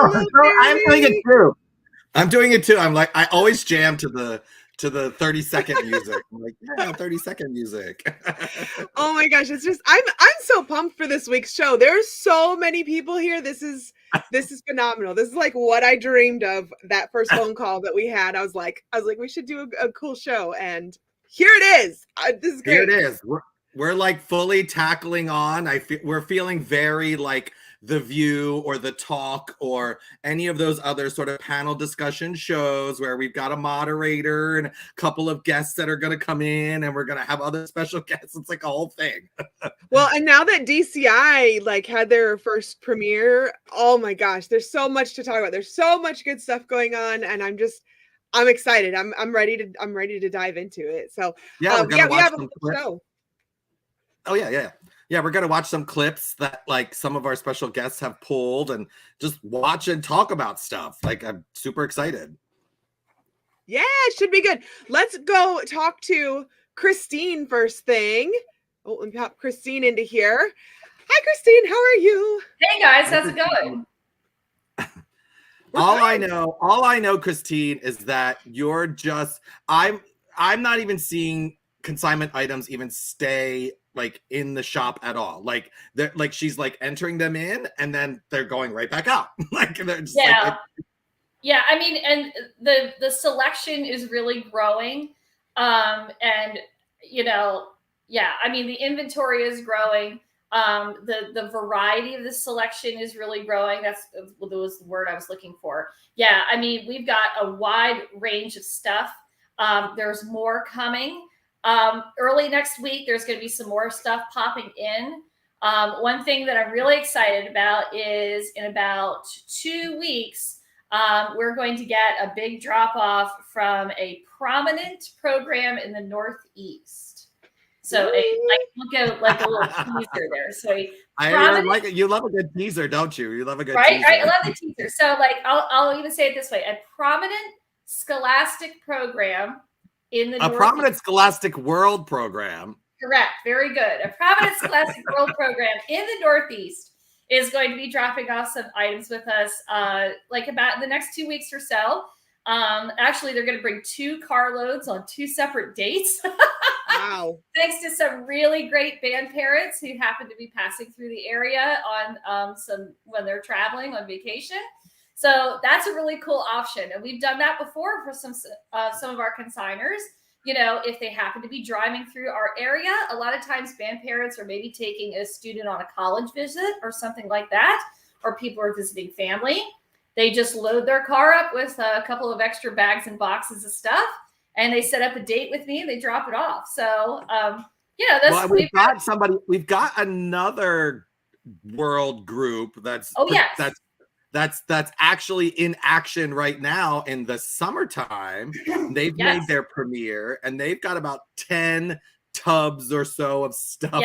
I'm doing it too. I'm doing it too. I'm like, I always jam to the 30-second music. I'm like, yeah, 30-second music. Oh my gosh, it's just I'm so pumped for this week's show. There's so many people here. This is phenomenal. This is like what I dreamed of that first phone call that we had. I was like, we should do a cool show, and here it is. This is great. Here it is. We're like fully tackling on. We're feeling very like The View or The Talk or any of those other sort of panel discussion shows where we've got a moderator and a couple of guests that are going to come in, and we're going to have other special guests. It's like a whole thing. Well, and now that DCI like had their first premiere, oh my gosh, there's so much to talk about. There's so much good stuff going on, and I'm excited. I'm ready to dive into it. So yeah, we have a show. Oh yeah. We're gonna watch some clips that like some of our special guests have pulled, and just watch and talk about stuff. Like, I'm super excited. Yeah, it should be good. Let's go talk to Christine first thing. Oh, let me pop Christine into here. Hi, Christine. How are you? Hey guys, how's it going? All I know, Christine, is that you're just I'm not even seeing consignment items even stay like in the shop at all. Like she's like entering them in, and then they're going right back out. Like they're just yeah. I mean, and the selection is really growing, and I mean, the inventory is growing. The variety of the selection is really growing. That was the word I was looking for. Yeah, I mean, we've got a wide range of stuff. There's more coming. Early next week, there's going to be some more stuff popping in. One thing that I'm really excited about is in about 2 weeks, we're going to get a big drop off from a prominent program in the Northeast. So look at like a little teaser there. So you love a good teaser, don't you? You love a good teaser. Right, I love the teaser. So like I'll even say it this way: a prominent scholastic program in the Northeast. Prominent scholastic world program. Correct. Very good. A prominent scholastic world program in the Northeast is going to be dropping off some items with us, like about the next 2 weeks or so. Actually, they're going to bring 2 carloads on 2 separate dates. Wow. Thanks to some really great band parents who happen to be passing through the area on when they're traveling on vacation. So that's a really cool option. And we've done that before for some of our consigners. You know, if they happen to be driving through our area, a lot of times band parents are maybe taking a student on a college visit or something like that, or people are visiting family. They just load their car up with a couple of extra bags and boxes of stuff, and they set up a date with me and they drop it off. So, we've got another world group that's actually in action right now in the summertime. They've made their premiere, and they've got about 10 tubs or so of stuff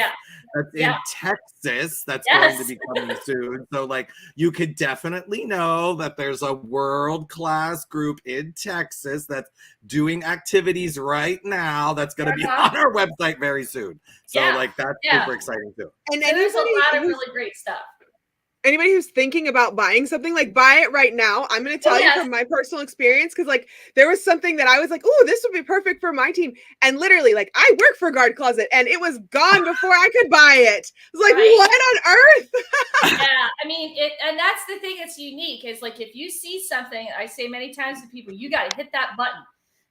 that's in Texas that's going to be coming soon. So like, you could definitely know that there's a world-class group in Texas that's doing activities right now that's going to be on our website very soon. So like, that's super exciting too. And there's a lot of really great stuff. Anybody who's thinking about buying something, like, buy it right now. I'm going to tell you from my personal experience, because like there was something that I was like, oh, this would be perfect for my team. And literally, like, I work for Guard Closet and it was gone before I could buy it. I was like, what on earth? Yeah, I mean, and that's the thing that's unique is like, if you see something, I say many times to people, you got to hit that button,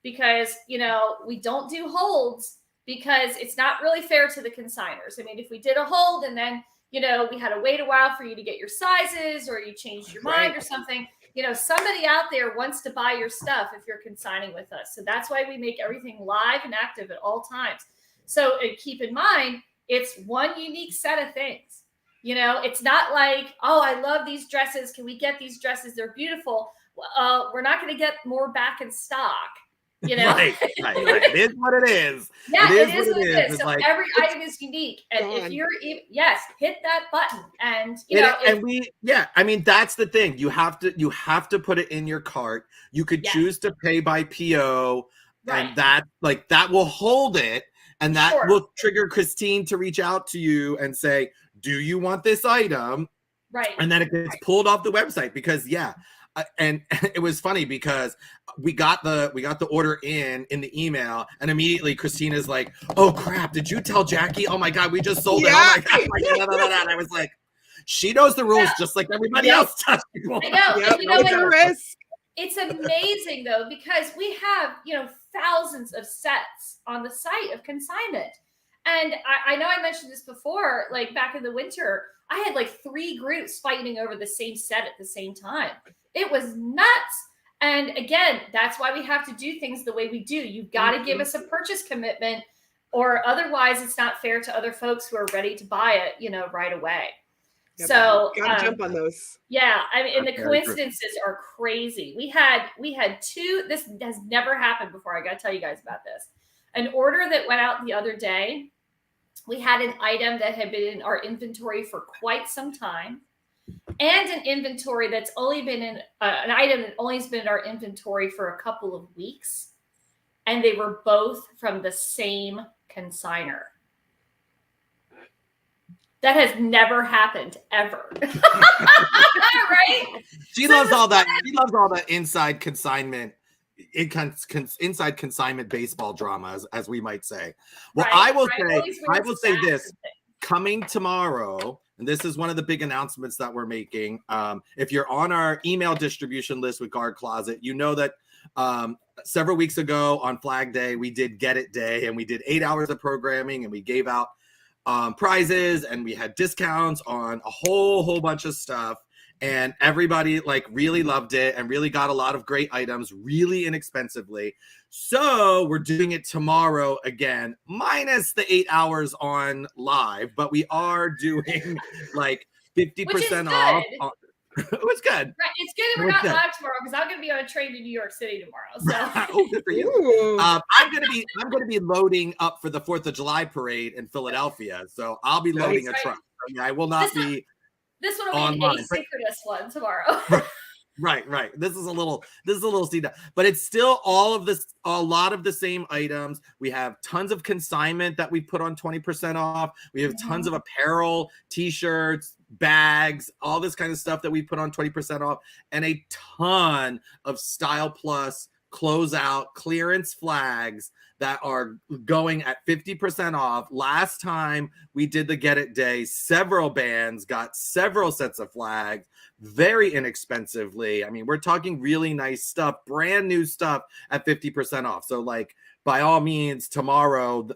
because, you know, we don't do holds because it's not really fair to the consigners. I mean, if we did a hold and then, you know, we had to wait a while for you to get your sizes, or you changed your mind or something, you know, somebody out there wants to buy your stuff if you're consigning with us. So that's why we make everything live and active at all times. So keep in mind, it's one unique set of things. You know, it's not like, oh, I love these dresses. Can we get these dresses? They're beautiful. We're not going to get more back in stock. You know, right. It is what it is. Yeah, it is what it is. So like, every item is unique, and if you're hit that button, and I mean, that's the thing. You have to put it in your cart. You could choose to pay by PO, and that will hold it, and that will trigger Christine to reach out to you and say, "Do you want this item?" Right. And then it gets pulled off the website because and it was funny because we got the order in the email, and immediately Christina's like, "Oh crap, did you tell Jackie? Oh my god, we just sold it. Oh my god." And I was like, she knows the rules just like everybody else does. I know. Yep. You know It's a risk. It's amazing though, because we have, thousands of sets on the site of consignment. And I know I mentioned this before, like back in the winter, I had like 3 groups fighting over the same set at the same time. It was nuts. And again, that's why we have to do things the way we do. You've got to give us a purchase commitment, or otherwise it's not fair to other folks who are ready to buy it, right away. Yep. So gotta jump on those. Yeah, I mean, and the coincidences are crazy. We had 2. This has never happened before. I got to tell you guys about this. An order that went out the other day. We had an item that had been in our inventory for quite some time, and an inventory that's only been in an item that only has been in our inventory for a couple of weeks, and they were both from the same consignor. That has never happened ever. Right? She loves all that. She loves all the inside consignment, inside consignment baseball dramas, as we might say. Well, right, I will say this: coming tomorrow, and this is one of the big announcements that we're making. If you're on our email distribution list with Guard Closet, you know that several weeks ago on Flag Day, we did Get It Day, and we did 8 hours of programming, and we gave out prizes, and we had discounts on a whole bunch of stuff, and everybody really loved it and really got a lot of great items really inexpensively. So we're doing it tomorrow again, minus the 8 hours on live, but we are doing 50% off. It was good. Right. It's good that we're not live tomorrow, because I'm going to be on a train to New York City tomorrow. So oh, good for you. I'm going to be loading up for the 4th of July parade in Philadelphia. So I'll be loading a truck. I will not be. This one will be an asynchronous one tomorrow. Right. This is a little steep, but it's still a lot of the same items. We have tons of consignment that we put on 20% off. We have tons of apparel, t-shirts, bags, all this kind of stuff that we put on 20% off, and a ton of Style Plus closeout clearance flags that are going at 50% off. Last time we did the Get It Day, several bands got several sets of flags very inexpensively. I mean, we're talking really nice stuff, brand new stuff at 50% off. So by all means, tomorrow,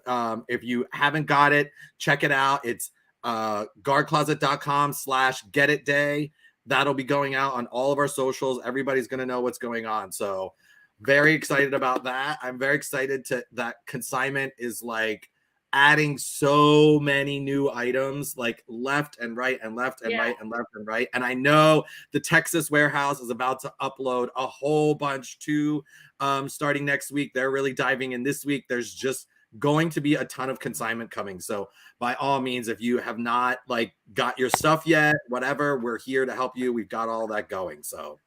if you haven't got it, check it out. It's guardcloset.com/getitday. That'll be going out on all of our socials. Everybody's going to know what's going on. So very excited about that. I'm very excited that consignment is adding so many new items, left and right and left and right and left and right. And I know the Texas warehouse is about to upload a whole bunch too, starting next week. They're really diving in this week. There's just going to be a ton of consignment coming. So by all means, if you have not got your stuff yet, whatever, we're here to help you. We've got all that going. So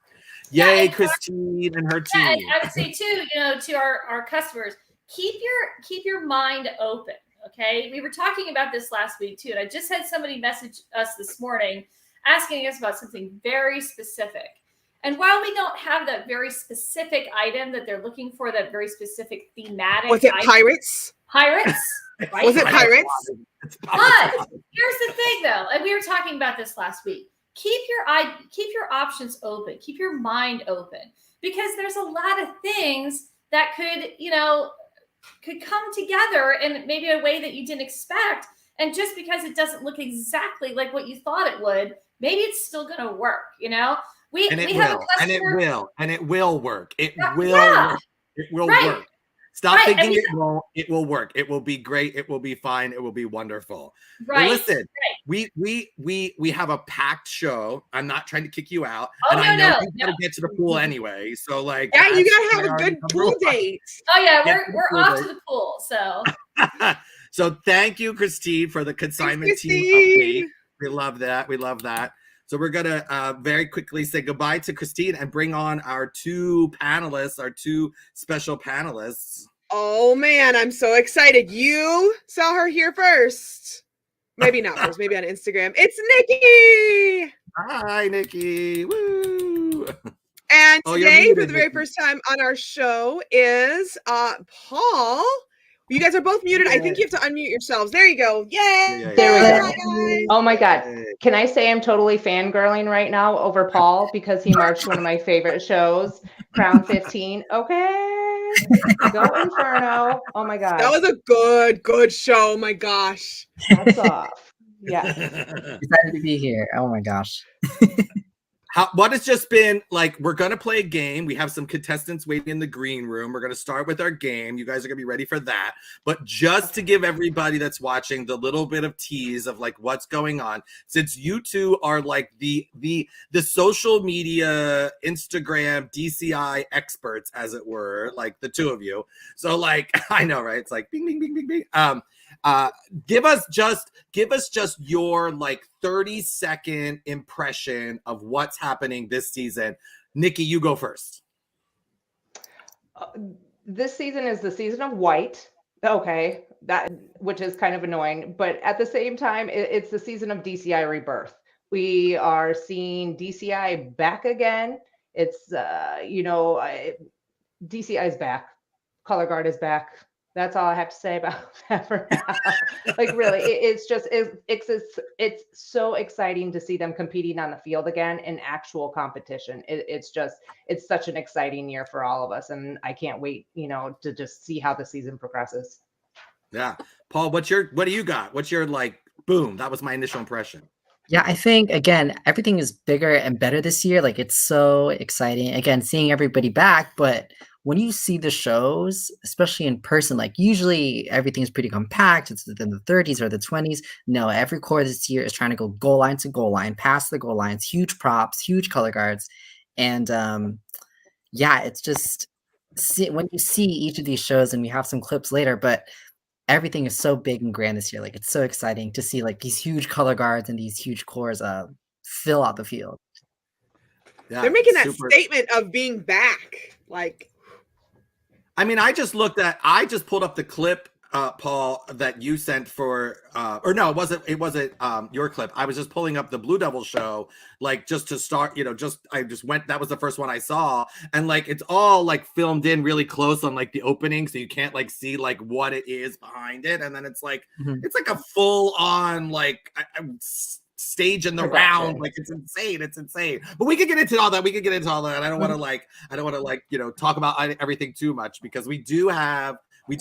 yay, Christine and her team. And I would say too, to our customers, keep your mind open. Okay. We were talking about this last week too. And I just had somebody message us this morning asking us about something very specific. And while we don't have that very specific item that they're looking for, that very specific thematic. Was it item, pirates? Pirates? Right? Was it pirates? But here's the thing though. And we were talking about this last week. Keep your options open. Keep your mind open, because there's a lot of things that could come together in maybe a way that you didn't expect. And just because it doesn't look exactly like what you thought it would, maybe it's still going to work. We have a customer, and it will work. It will work. Stop thinking it will work. It will be great. It will be fine. It will be wonderful. Right. Well, listen, we have a packed show. I'm not trying to kick you out. Oh, and I know you gotta get to the pool anyway. So you gotta have a good pool date. Oh yeah, we're off to the pool. So so thank you, Christine, for the consignment team update. We love that. So we're going to very quickly say goodbye to Christine and bring on our 2 panelists, our 2 special panelists. Oh, man, I'm so excited. You saw her here first. Maybe not first, maybe on Instagram. It's Nikki. Hi, Nikki. Woo. And today, for the very first time on our show, is Paul. You guys are both muted. I think you have to unmute yourselves. There you go. Yay! There we go. Hi, Oh my God. Can I say I'm totally fangirling right now over Paul because he marched one of my favorite shows, Crown 15. Okay. Go Inferno. Oh my God. That was a good show. Oh my gosh. Hats off. Yeah. Excited to be here. Oh my gosh. What has just been like, we're going to play a game. We have some contestants waiting in the green room. We're going to start with our game. You guys are going to be ready for that. But just to give everybody that's watching the little bit of tease of like what's going on, since you two are like the social media, Instagram, DCI experts, as it were, like the two of you. So like, I know, right? It's like bing, bing, bing, bing, bing. Give us just your like 30-second impression of what's happening this season. Nikki, you go first. This season is the season of white. Okay, which is kind of annoying, but at the same time, it's the season of DCI rebirth. We are seeing DCI back again. It's DCI is back. Color Guard is back. That's all I have to say about that for now. Like really, it's so exciting to see them competing on the field again in actual competition. It's such an exciting year for all of us, and I can't wait, to just see how the season progresses. Yeah, Paul, what do you got? What's your like? Boom! That was my initial impression. Yeah, I think again everything is bigger and better this year. Like it's so exciting. Again, seeing everybody back, but when you see the shows, especially in person, like usually everything's pretty compact. It's within the 30s or the 20s. No, every core this year is trying to go goal line to goal line, past the goal lines, huge props, huge color guards. And yeah, it's just when you see each of these shows, and we have some clips later, but everything is so big and grand this year. Like it's so exciting to see like these huge color guards and these huge cores fill out the field. Yeah, they're making that statement of being back. Like, I mean, I just pulled up the clip, Paul, that you sent for, or no, it wasn't your clip. I was just pulling up the Blue Devil show, like just to start, that was the first one I saw. And like, it's all like filmed in really close on like the opening. So you can't like see like what it is behind it. And then it's like, it's like a full on like, stage in the round, like it's insane. But we could get into all that. I don't want to talk about everything too much, because we do have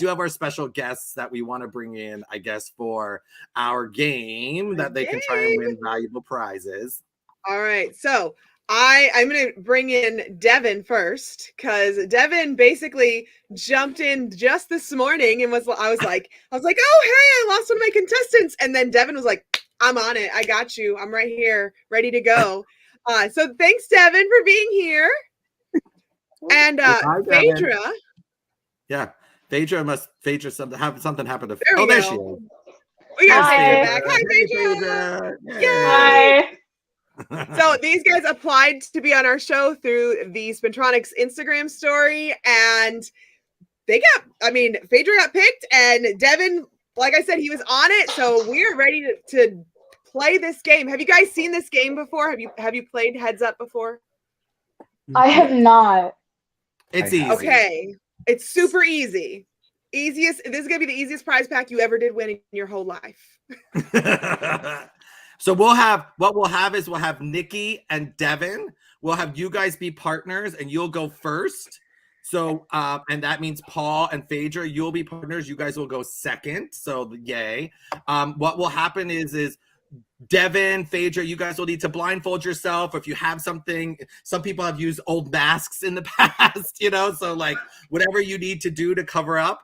our special guests that we want to bring in, I guess, for our game that they can try and win valuable prizes. All right, so I'm going to bring in Devin first, because Devin basically jumped in just this morning and I was like, oh, hey, I lost one of my contestants. And then Devin was like, I'm on it. I got you. I'm right here, ready to go. So thanks, Devin, for being here. And Phaedra. Yeah, Phaedra something happened to. There she is. We got Phaedra back. Hi, Phaedra. Yay. Hi. So these guys applied to be on our show through the Spintronics Instagram story, and Phaedra got picked, and Devin, like I said, he was on it. So we are ready to play this game. Have you guys seen this game before? Have you played Heads Up before? I have not. It's easy. Okay. It's super easy. This is gonna be the easiest prize pack you ever did win in your whole life. So we'll have Nikki and Devin. We'll have you guys be partners, and you'll go first. So, and that means Paul and Phaedra, you'll be partners. You guys will go second. So yay. What will happen is Devin, Phaedra, you guys will need to blindfold yourself. If you have something, some people have used old masks in the past, so like whatever you need to do to cover up.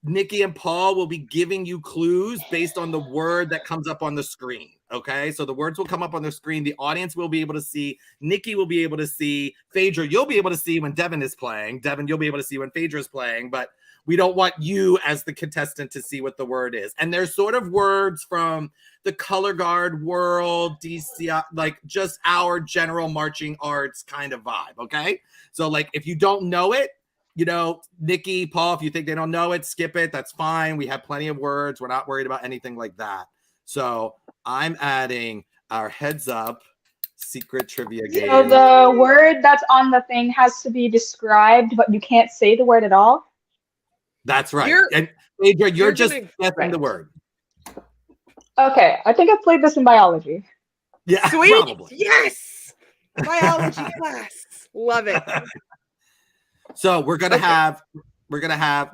Nikki and Paul will be giving you clues based on the word that comes up on the screen. Okay, so the words will come up on the screen. The audience will be able to see. Nikki will be able to see. Phaedra, you'll be able to see when Devin is playing. Devin, you'll be able to see when Phaedra is playing. But we don't want you as the contestant to see what the word is. And there's sort of words from the color guard world, DCI, like just our general marching arts kind of vibe. Okay, so like if you don't know it, Nikki, Paul, if you think they don't know it, skip it. That's fine. We have plenty of words. We're not worried about anything like that. So I'm adding our heads up secret trivia game. So the word that's on the thing has to be described, but you can't say the word at all. That's right. And Adria, you're just guessing the word. Okay, I think I played this in biology. Yeah, sweet. Probably. Yes, biology class. Love it. So we're gonna have.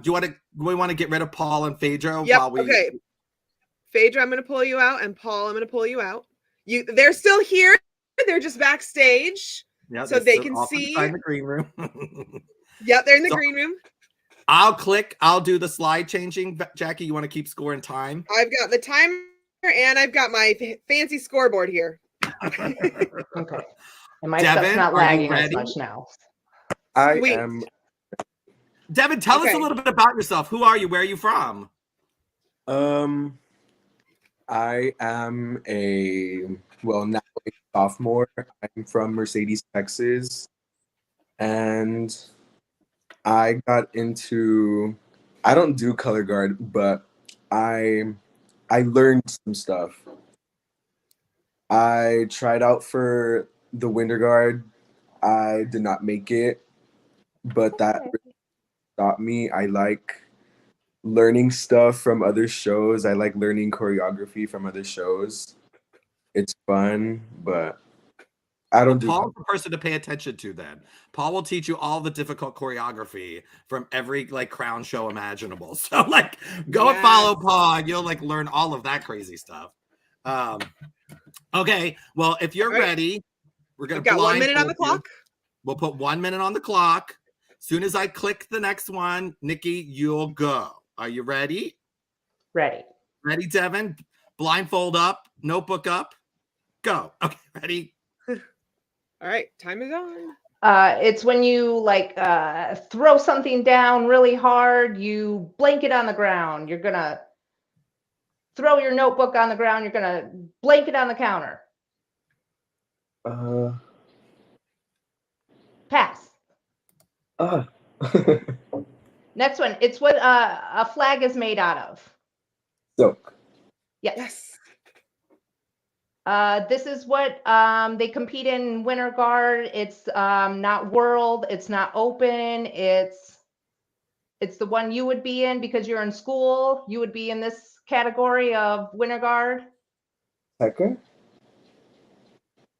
Do we want to get rid of Paul and Phaedra? Yep. While we... Okay. Phaedra, I'm gonna pull you out, and Paul, I'm gonna pull you out. They're still here. They're just backstage, so they can see. In the green room. Yep, they're in the green room. I'll do the slide changing. Jackie, you want to keep score and time? I've got the timer and I've got my fancy scoreboard here. Okay. And my stuff's not lagging as much now. I am. Devin, tell us a little bit about yourself. Who are you? Where are you from? I am now a sophomore. I'm from Mercedes, Texas. And I got into, I don't do color guard, but I learned some stuff. I tried out for the winter guard. I did not make it, but that really taught me. I like learning stuff from other shows. I like learning choreography from other shows. It's fun, but I don't do. Paul's the person to pay attention to. Then Paul will teach you all the difficult choreography from every crown show imaginable. So go and follow Paul, and you'll learn all of that crazy stuff. Okay, well, if you're ready, we're gonna. We've got 1 minute on the clock. We'll put 1 minute on the clock. As soon as I click the next one, Nikki, you'll go. Are you ready? Ready. Ready, Devin? Blindfold up, notebook up, go. Okay, ready? All right, time is on. It's when you throw something down really hard, you blanket on the ground. You're gonna throw your notebook on the ground. You're gonna blanket on the counter. Pass. Next one. It's what a flag is made out of. Silk. Yes. This is what they compete in Winter Guard. It's not World. It's not Open. It's the one you would be in because you're in school. You would be in this category of Winter Guard. Second?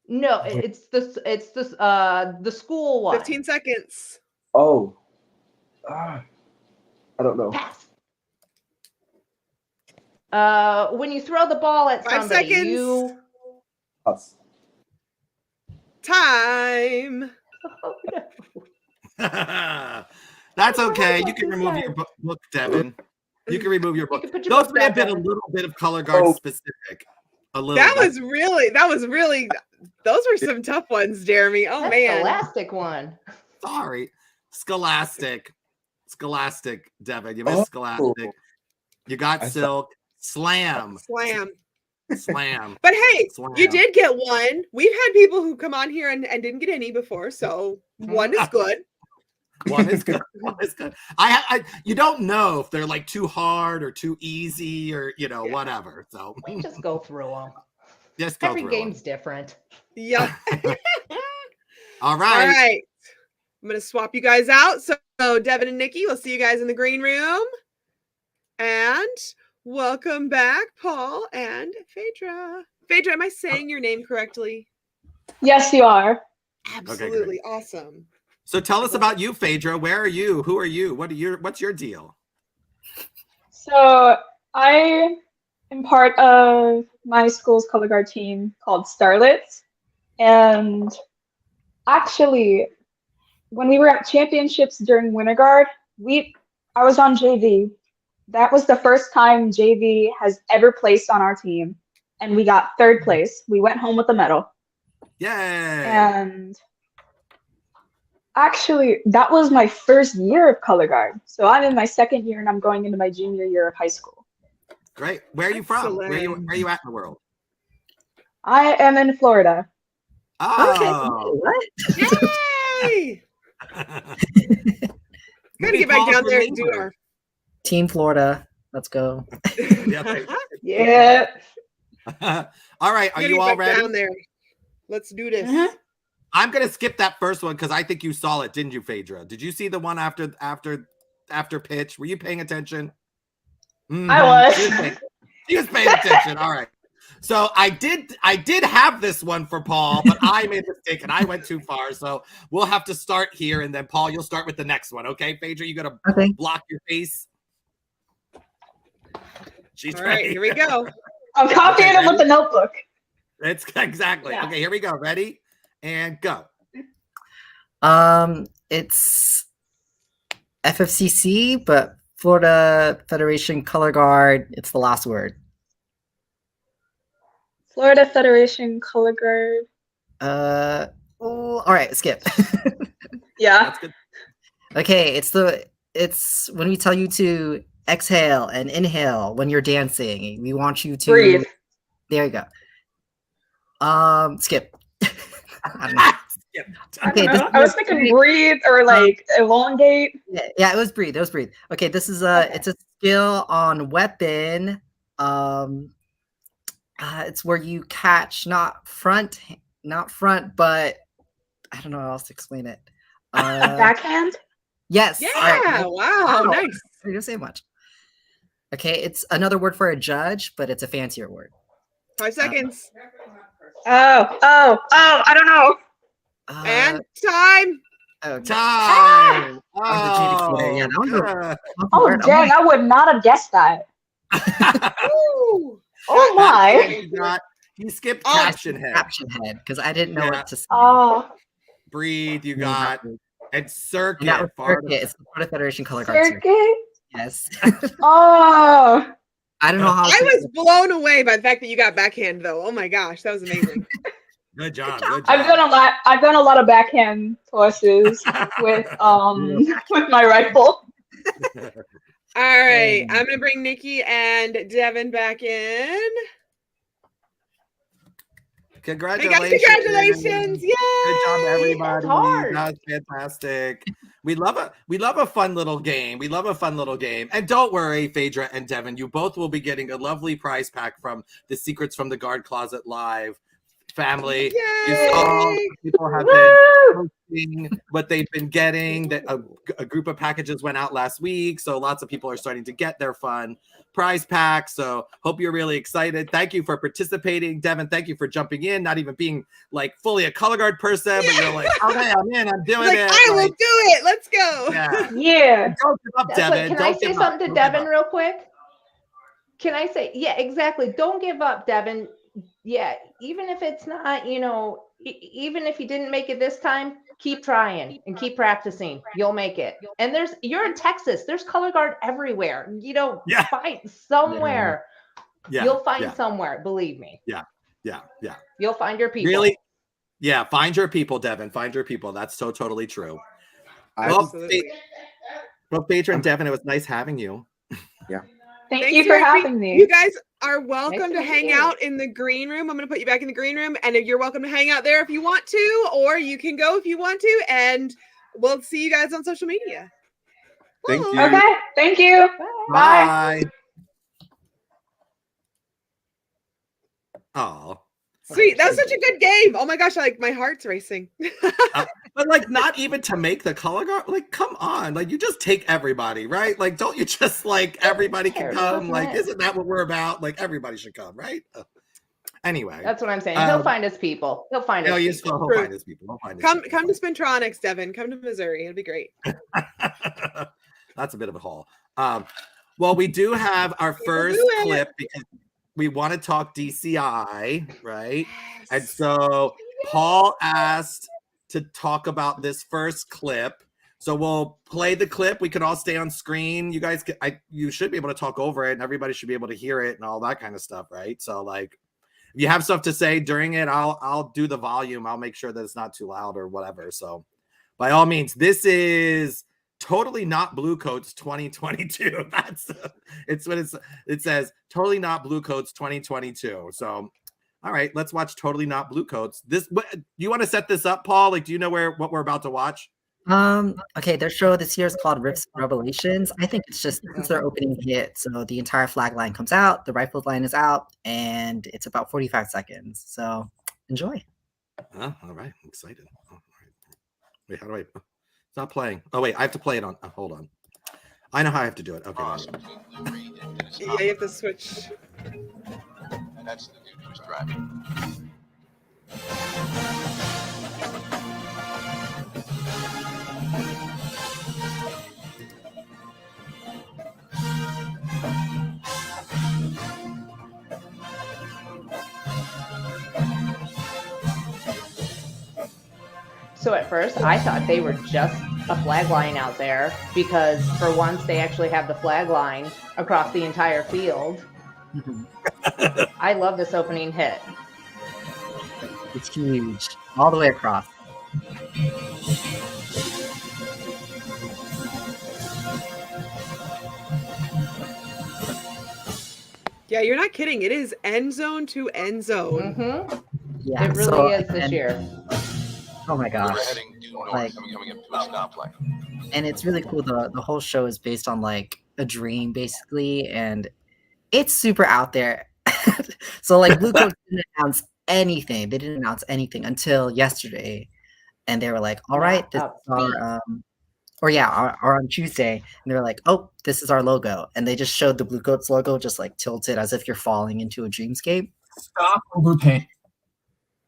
No, it's the school one. 15 seconds. Oh. I don't know. Pass. When you throw the ball at 5 somebody, seconds. you. Us. Time. Oh, no. That's okay. You can remove your book, Devin. You can remove your book. Those may have been a little bit of color guard specific. A little. That was really. Those were some tough ones, Jeremy. Oh, man. Scholastic one. Sorry. Scholastic, Devin. You missed Scholastic. You got Silk. Slam. But hey, you did get one. We've had people who come on here and didn't get any before, so one is good. One is good. You don't know if they're too hard or too easy or whatever. So we just go through them. Just go Every through game's them. different. Yep. All right. I'm gonna swap you guys out. So Devin and Nikki, we'll see you guys in the green room. And welcome back, Paul and Phaedra. Phaedra, am I saying your name correctly? Yes, you are. Absolutely. Awesome. So tell us about you, Phaedra. Where are you? Who are you? What's your deal? So I am part of my school's color guard team called Starlets. And actually, when we were at championships during Winter Guard, I was on JV. That was the first time JV has ever placed on our team. And we got 3rd place. We went home with a medal. Yay! And actually, that was my first year of color guard. So I'm in my 2nd year and I'm going into my junior year of high school. Great. Where are you from? Where are you at in the world? I am in Florida. Oh. Okay. What? Yay! Gotta get back down there and do our Team Florida. Let's go. Yeah. All right, are you all ready? Down there. Let's do this. I'm gonna skip that first one because I think you saw it, didn't you, Phaedra? Did you see the one after pitch? Were you paying attention? I was. She was paying attention. All right. So I did have this one for Paul, but I made a mistake and I went too far. So we'll have to start here, and then Paul, you'll start with the next one. Okay, Phaedra, you gotta block your face. She's all right. Here we go. I'm copying it with the notebook. It's exactly okay. Here we go. Ready and go. It's FFCC, but Florida Federation Color Guard. It's the last word. Florida Federation Color Guard. All right, skip. Yeah. That's good. Okay, it's when we tell you to exhale and inhale when you're dancing. We want you to breathe. There you go. Skip. I don't know. Skip. Okay, I was thinking breathe or like elongate. Yeah, it was breathe. Okay, this is it's a skill on weapon. It's where you catch not front, but I don't know how else to explain it. Backhand? Yes. Yeah. Right. Wow. Nice. I didn't say much. Okay, it's another word for a judge, but it's a fancier word. 5 seconds. Oh, I don't know. And time. Okay. Time. Yeah, that was a Oh, word. dang, I would not have guessed that. Woo. Oh my. You skipped caption head. Caption head, because I didn't know what to say. Oh, Breathe, you got. And circuit. And that was circuit. It's the Florida Federation Color Guard circuit. circuit? Yes. Oh. I don't know how. I was blown away by the fact that you got backhand, though. Oh my gosh, that was amazing. Good job. Good job. I've done a lot of backhand tosses with my rifle. All right, I'm gonna bring Nikki and Devin back in. Congratulations. Hey guys, congratulations. Yay. Good job, everybody. That's hard. That was fantastic. We love a fun little game. And don't worry, Phaedra and Devin, you both will be getting a lovely prize pack from the Secrets from the Guard Closet Live family. Yay. You saw people have been posting what they've been getting. That a group of packages went out last week, so lots of people are starting to get their fun prize pack. So hope you're really excited. Thank you for participating, Devin. Thank you for jumping in, not even being like fully a color guard person, but you're like, okay, I'm in, I'm doing it. I will do it. Let's go. Yeah. Don't give up, Devin. Can I say something to Devin real quick? Can I say, yeah, exactly. Don't give up, Devin. Yeah, even if it's not, even if you didn't make it this time, keep trying and keep practicing. You'll make it. And you're in Texas. There's color guard everywhere. Find somewhere. Yeah. You'll find somewhere. Believe me. Yeah. You'll find your people. Really? Yeah. Find your people, Devin. Find your people. That's so totally true. Well, Phaedra and Devin, it was nice having you. Yeah. Thank you for having me. You guys are welcome Nice to to meet hang you. out in the green room. I'm going to put you back in the green room, and you're welcome to hang out there if you want to, or you can go if you want to, and we'll see you guys on social media. Thank you. Okay. Thank you. Bye. Oh. Sweet. That was such a good game. Oh my gosh, my heart's racing. But like, not even to make the color guard. Like, come on. Like, you just take everybody, right? Like, don't you just like everybody can come? Like, isn't that what we're about? Like, everybody should come, right? Anyway, That's what I'm saying. He'll find his people. He'll find his people. He'll find his people. Come to Spintronics, Devin. Come to Missouri. It'll be great. That's a bit of a haul. Well, we do have our first clip because we want to talk DCI, right? Yes. And so Paul asked to talk about this first clip. So we'll play the clip. We can all stay on screen. You guys, you should be able to talk over it, and everybody should be able to hear it and all that kind of stuff, right? So like, if you have stuff to say during it, I'll do the volume. I'll make sure that it's not too loud or whatever. So by all means, this is Totally Not Blue Coats 2022. It's what it says. Totally Not Blue Coats 2022. So, all right, let's watch Totally Not Blue Coats. You want to set this up, Paul? Like, do you know what we're about to watch? Okay, their show this year is called Rips Revelations. I think it's just this is their opening hit. So the entire flag line comes out, the rifle line is out, and it's about 45 seconds. So enjoy. All right, I'm excited. All right. Wait, how do I? It's not playing. Oh wait, I have to play it on. Hold on. I know how I have to do it. Okay. Yeah, you have to switch. And that's the dude who's driving. So at first, I thought they were just a flag line out there because for once they actually have the flag line across the entire field. I love this opening hit. It's huge, all the way across. Yeah, you're not kidding. It is end zone to end zone. Mm-hmm. Yeah, it really is this year. Oh my gosh. We're heading due north, Like, coming into a stoplight. And it's really cool. The whole show is based on like a dream, basically, and it's super out there. So like Blue Coats didn't announce anything. They didn't announce anything until yesterday, and they were like, "All right, this is our or on Tuesday," and they were like, "Oh, this is our logo," and they just showed the Blue Coats logo just like tilted as if you're falling into a dreamscape. Stop overpaying.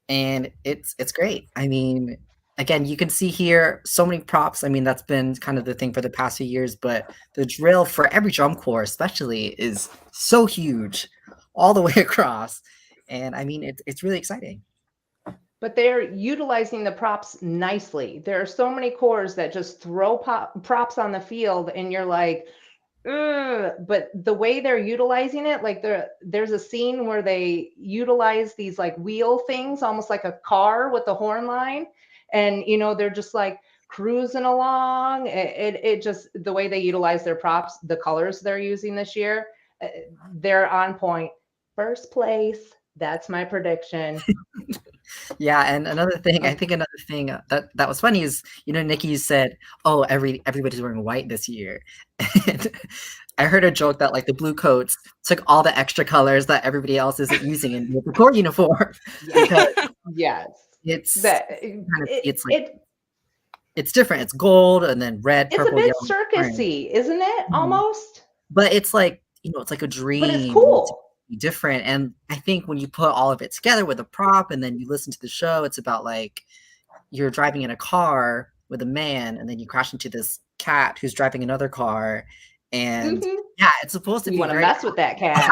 And it's great. I mean, again, you can see here so many props. I mean, that's been kind of the thing for the past few years, but the drill for every drum corps especially is so huge all the way across. And I mean, it's really exciting. But they're utilizing the props nicely. There are so many corps that just throw props on the field and you're like, ugh. But the way they're utilizing it, like there's a scene where they utilize these like wheel things, almost like a car with the horn line. And, you know, they're just like cruising along. It just, the way they utilize their props, the colors they're using this year, they're on point. First place. That's my prediction. Yeah, and another thing, I think another thing that was funny is, you know, Nikki said, "Oh, everybody's wearing white this year," and I heard a joke that like the Blue Coats took all the extra colors that everybody else isn't using in the corps uniform. Yes, it's that it's different. It's gold and then red, it's purple, a bit yellow, circusy, isn't it? Almost, but it's like, you know, it's like a dream. But it's cool. Different, and I think when you put all of it together with a prop and then you listen to the show, it's about like you're driving in a car with a man and then you crash into this cat who's driving another car, and yeah, it's supposed to be, you want to mess with that cat.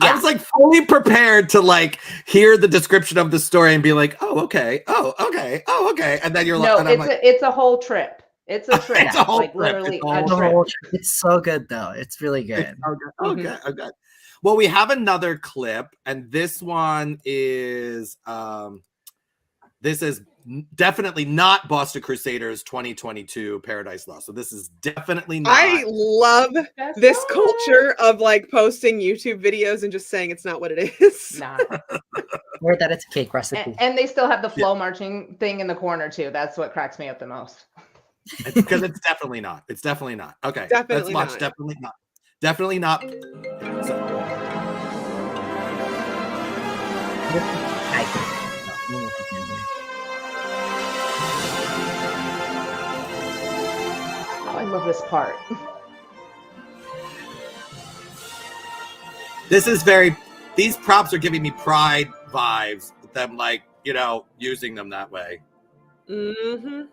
I was like fully prepared to like hear the description of the story and be like, oh okay, and then you're no, like, it's a whole trip. It's a trip. It's a whole like trip. Literally It's a trip. It's so good though. It's really good. Okay. Well, we have another clip, and this one is this is definitely not Boston Crusaders 2022 Paradise Lost. So this is definitely not. I love this culture of like posting YouTube videos and just saying it's not what it is. Nah. Or that it's a cake recipe. And they still have the flow marching thing in the corner too. That's what cracks me up the most. Because it's definitely not. It's definitely not. Okay. Definitely let's watch. not. Definitely not. Definitely not. Oh, I love this part. This is these props are giving me Pride vibes with them, like, you know, using them that way. Mm-hmm.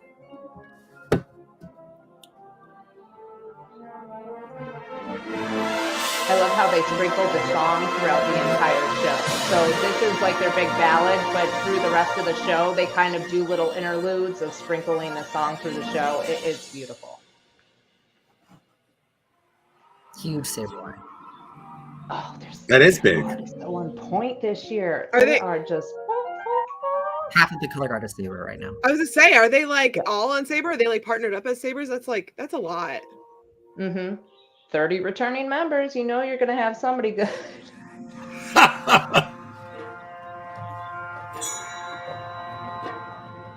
I love how they sprinkled the song throughout the entire show. So this is like their big ballad, but through the rest of the show, they kind of do little interludes of sprinkling the song through the show. It's beautiful. Huge saber line. Oh, that is big. So on point this year. They are just half of the color guard is saber right now. I was gonna say, are they like all on saber? Are they like partnered up as sabers? That's a lot. 30 returning members. You know you're gonna have somebody good.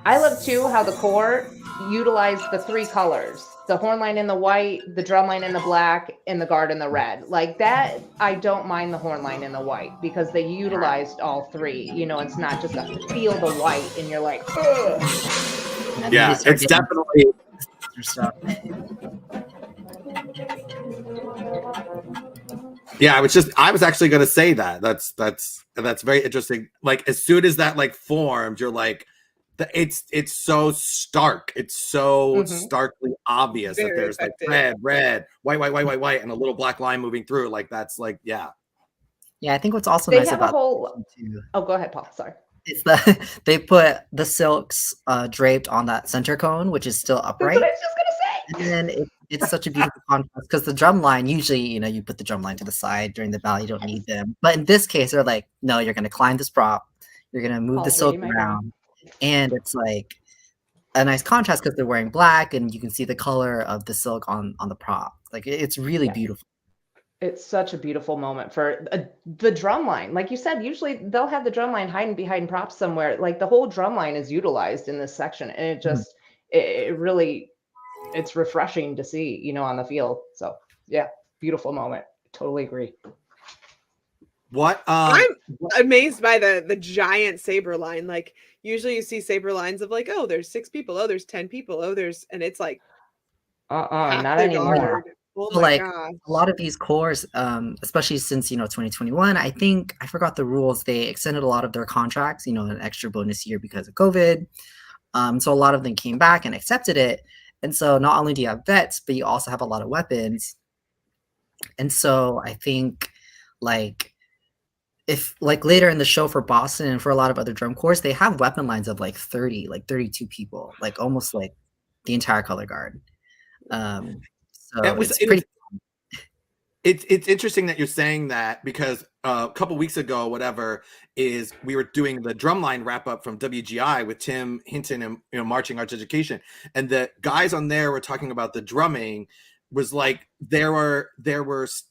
I love too how the corps utilized the 3 colors, the horn line in the white, the drum line in the black, and the guard in the red. Like that, I don't mind the horn line in the white because they utilized all 3. You know, it's not just a field of white and you're like, ugh. Yeah, it's definitely stuff. Yeah, I was actually going to say that. That's very interesting. Like as soon as that like formed, you're like, it's so stark. It's so starkly obvious that there's effective. Like red, white, and a little black line moving through. Like that's like, yeah. Yeah, I think what's also they nice about Oh, go ahead, Paul. Sorry. It's the they put the silks draped on that center cone, which is still upright. That's what I was just gonna say. And then it's such a beautiful contrast because the drum line, usually, you know, you put the drum line to the side during the ballad, you don't need them. But in this case, they're like, no, you're going to climb this prop, you're going to move the silk around. And it's like a nice contrast because they're wearing black and you can see the color of the silk on the prop. Like it's really beautiful. It's such a beautiful moment for the drum line. Like you said, usually they'll have the drum line hiding behind props somewhere. Like the whole drum line is utilized in this section. And it just, it really, it's refreshing to see, you know, on the field. So yeah, beautiful moment. Totally agree. What I'm amazed by the giant saber line. Like usually you see saber lines of like, oh, there's 6 people, oh, there's 10 people, oh, there's, and it's like not anymore. Oh so like gosh. A lot of these corps, especially since, you know, 2021, I think I forgot the rules. They extended a lot of their contracts, you know, an extra bonus year because of COVID. So a lot of them came back and accepted it. And so not only do you have vets, but you also have a lot of weapons. And so I think like if like later in the show for Boston and for a lot of other drum corps, they have weapon lines of like 30, like 32 people, like almost like the entire color guard. So it's interesting that you're saying that because a couple weeks ago, whatever, is we were doing the drumline wrap up from WGI with Tim Hinton and, you know, Marching Arts Education, and the guys on there were talking about the drumming was like there were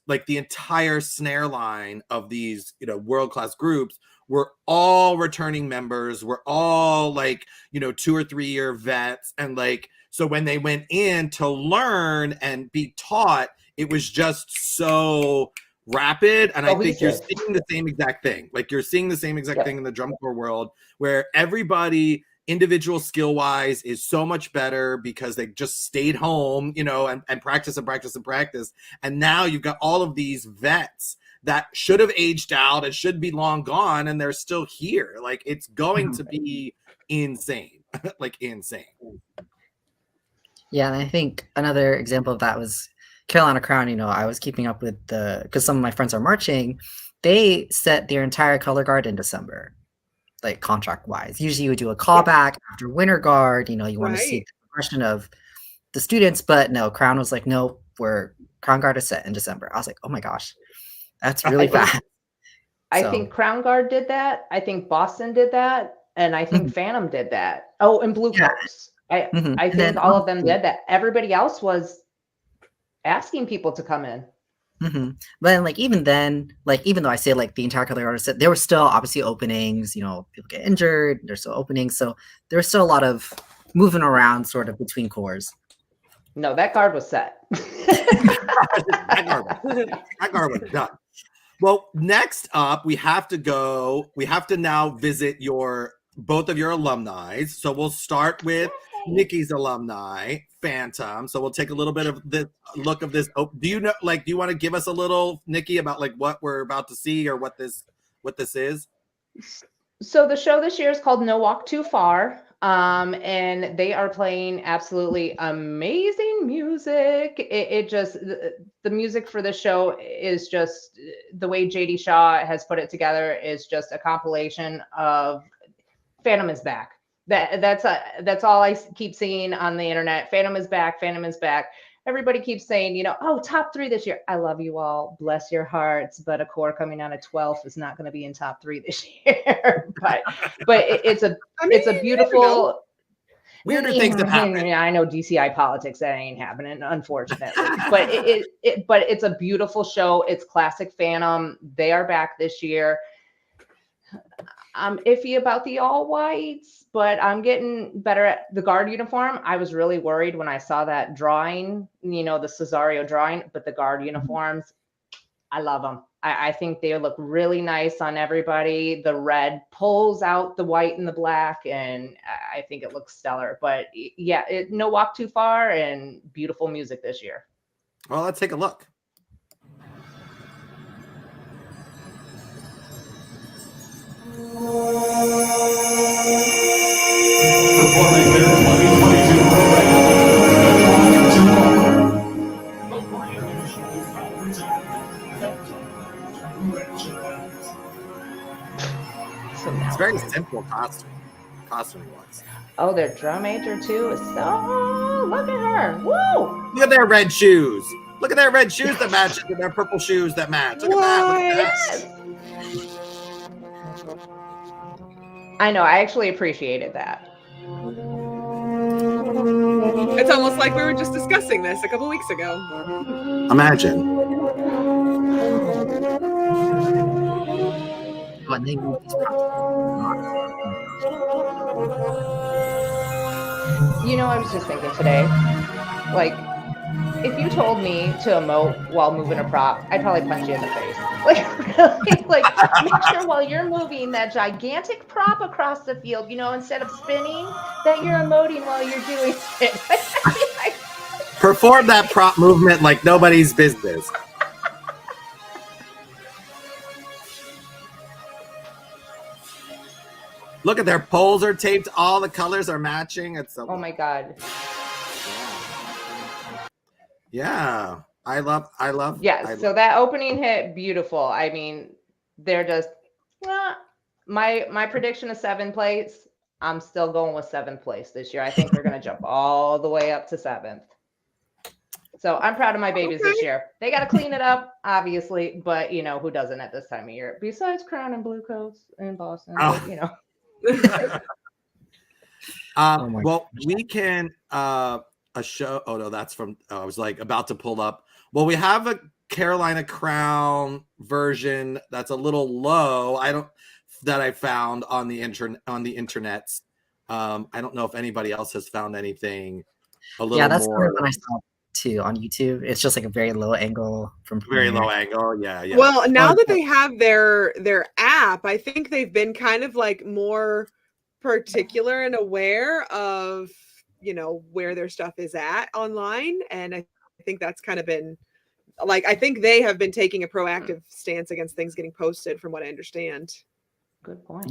like the entire snare line of these, you know, world-class groups were all returning members, were all like, you know, 2 or 3 year vets, and like so when they went in to learn and be taught, it was just so rapid. And I think you're seeing the same exact thing. Like you're seeing the same exact thing in the drum corps world where everybody individual skill wise is so much better because they just stayed home, you know, and practice and practice and practice. And now you've got all of these vets that should have aged out and should be long gone, and they're still here. Like it's going to be insane, like insane. Yeah, and I think another example of that was Carolina Crown. You know, I was keeping up with because some of my friends are marching. They set their entire color guard in December, like contract wise. Usually you would do a callback after Winter Guard. You know, you want to see the progression of the students, but no, Crown was like, no, Crown Guard is set in December. I was like, oh my gosh, that's really fast. I think Crown Guard did that. I think Boston did that. And I think Phantom did that. Oh, and Blue Coats. I think all of them did that. Everybody else was asking people to come in. But like even then, like even though I say like the entire color guard set, there were still obviously openings. You know, people get injured. There's still openings, so there was still a lot of moving around, sort of between corps. No, that guard was set. that guard was done. Well, next up, we have to now visit both of your alumni. So we'll start with Nikki's alumni, Phantom. So we'll take a little bit of the look of this. Oh, do you want to give us a little, Nikki, about like what we're about to see or what this is? So the show this year is called No Walk Too Far. And they are playing absolutely amazing music. It just, the music for the show is just the way JD Shaw has put it together is just a compilation of Phantom is back. That's all I keep seeing on the internet. Phantom is back. Phantom is back. Everybody keeps saying, you know, oh, top 3 this year. I love you all. Bless your hearts. But a corps coming out of 12th is not going to be in top 3 this year. but it's a beautiful. Weirder things have happened. Yeah, I know DCI politics, that ain't happening, unfortunately. but it's a beautiful show. It's classic Phantom. They are back this year. I'm iffy about the all whites, but I'm getting better at the guard uniform. I was really worried when I saw that drawing, the Cesario drawing, but the guard uniforms, I love them. I think they look really nice on everybody. The red pulls out the white and the black, and I think it looks stellar. But yeah, no walk too far, and beautiful music this year. Well, let's take a look. It's very simple costume wise. Oh, their drum major too is so. Look at her! Woo! Look at their red shoes. Look at their red shoes that match with their purple shoes that match. Look at that. I know. I actually appreciated that. It's almost like we were just discussing this a couple weeks ago. Imagine. When they move these I was just thinking today, like, if you told me to emote while moving a prop, I'd probably punch you in the face. Like, really? Like, make sure while you're moving that gigantic prop across the field, instead of spinning, that you're emoting while you're doing it. Perform that prop movement like nobody's business. Look at their poles are taped. All the colors are matching. It's so oh my God. Yeah. I love. So that opening hit, beautiful. I mean, they're just my prediction is 7th place. I'm still going with 7th place this year. I think they're gonna jump all the way up to 7th. So I'm proud of my babies this year. They got to clean it up, obviously, but who doesn't at this time of year? Besides Crown and Blue Coats in Boston, well, we can a show. Oh no, that's from. I was like about to pull up. Well, we have a Carolina Crown version that's a little low. That I found on the internets. I don't know if anybody else has found anything a little more. Yeah, that's the one I saw too on YouTube. It's just like a very low angle from very low angle. Yeah. Well, now that they have their app, I think they've been kind of like more particular and aware of where their stuff is at online, and I think that's kind of been like I think they have been taking a proactive stance against things getting posted, from what I understand. Good point.